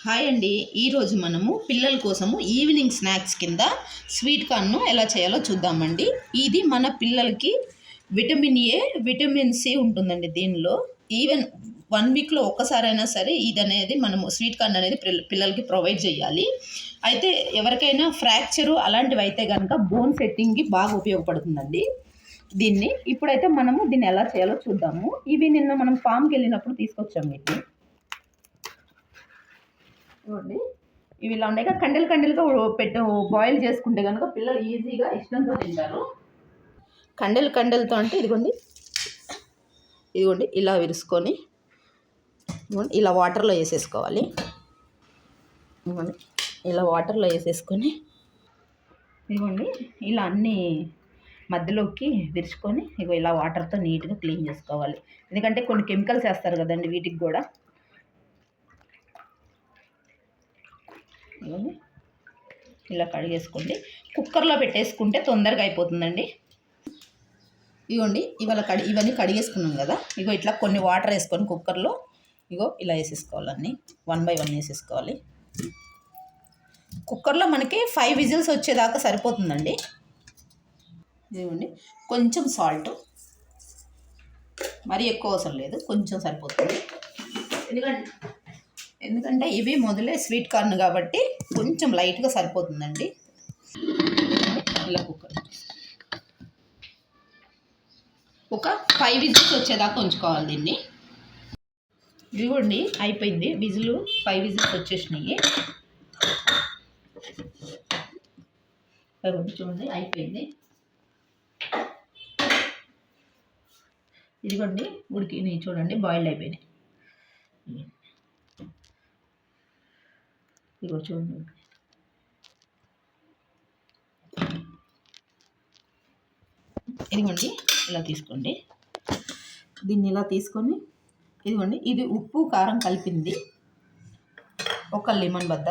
Hi అండి. ఈరోజు మనము పిల్లల కోసము ఈవినింగ్ స్నాక్స్ కింద స్వీట్ కార్న్ను ఎలా చేయాలో చూద్దామండి. ఇది మన పిల్లలకి విటమిన్ ఏ, విటమిన్ సి ఉంటుందండి దీనిలో. ఈవెన్ 1 వీక్లో ఒక్కసారైనా సరే ఇది అనేది మనము స్వీట్ కార్న్ అనేది పిల్లలకి ప్రొవైడ్ చేయాలి. అయితే ఎవరికైనా ఫ్రాక్చరు అలాంటివి అయితే కనుక బోన్ సెట్టింగ్కి బాగా ఉపయోగపడుతుందండి దీన్ని. ఇప్పుడైతే మనము దీన్ని ఎలా చేయాలో చూద్దాము. ఇవి నిన్న మనం ఫామ్కి వెళ్ళినప్పుడు తీసుకొచ్చాము వీటిని. చూడండి, ఇవి ఇలా ఉన్నాయి. కండలుగా బాయిల్ చేసుకుంటే కనుక పిల్లలు ఈజీగా ఇష్టంతో తింటారు. కండలతో అంటే ఇదిగోండి ఇలా విరుసుకొని ఇలా వాటర్లో వేసేసుకోవాలి. ఇలా వాటర్లో వేసేసుకొని ఇదిగోండి ఇలా అన్నీ మధ్యలోకి విరుచుకొని ఇలా వాటర్తో నీట్గా క్లీన్ చేసుకోవాలి. ఎందుకంటే కొన్ని కెమికల్స్ వేస్తారు కదండి వీటికి కూడా. ఇలా కడిగేసుకోండి. కుక్కర్లో పెట్టేసుకుంటే తొందరగా అయిపోతుందండి. ఇగోండి ఇవన్నీ కడిగేసుకున్నాం కదా. ఇట్లా కొన్ని వాటర్ వేసుకొని కుక్కర్లో ఇలా వేసేసుకోవాలి. అన్నీ 1 by 1 వేసేసుకోవాలి. కుక్కర్లో మనకి 5 విజిల్స్ వచ్చేదాకా సరిపోతుందండి. ఇదిగోండి కొంచెం సాల్ట్, మరీ ఎక్కువ అవసరం లేదు, కొంచెం సరిపోతుంది. ఎందుకంటే ఇవి మొదలే స్వీట్ కార్న్ కాబట్టి కొంచెం లైట్గా సరిపోతుందండి. ఇలా కుక్కర్ ఒక 5 విజిల్స్ వచ్చేదాకా ఉంచుకోవాలి దీన్ని. ఇదిగోండి అయిపోయింది, 5 విజిల్స్ వచ్చేసినాయి. చూడండి అయిపోయింది. ఇదిగోండి ఉడికినాయి, చూడండి బాయిల్డ్ అయిపోయినాయి. చూడండి ఇదిగోండి ఇలా తీసుకోండి. దీన్ని ఇలా తీసుకొని ఇదిగోండి ఇది ఉప్పు కారం కలిపింది, ఒక లెమన్ బద్ద,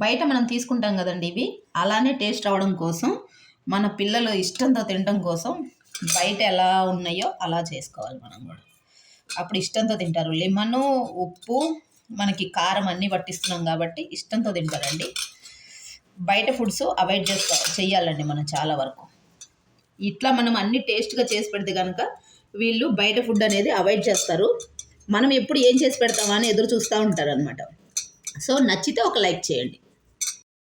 బయట మనం తీసుకుంటాం కదండి ఇవి అలానే టేస్ట్ రావడం కోసం, మన పిల్లలు ఇష్టంతో తినడం కోసం బయట ఎలా ఉన్నాయో అలా చేసుకోవాలి మనం కూడా. అప్పుడు ఇష్టంతో తింటారు. లెమను, ఉప్పు, మనకి కారం అన్నీ పట్టిస్తున్నాం కాబట్టి ఇష్టంతో తింటారండి. బయట ఫుడ్స్ అవాయిడ్ చేయాలండి మనం చాలా వరకు. ఇట్లా మనం అన్ని టేస్ట్గా చేసి పెడితే కనుక వీళ్ళు బయట ఫుడ్ అనేది అవాయిడ్ చేస్తారు. మనం ఎప్పుడు ఏం చేసి పెడతామా అని ఎదురు చూస్తూ ఉంటారు అనమాట. సో నచ్చితే ఒక లైక్ చేయండి.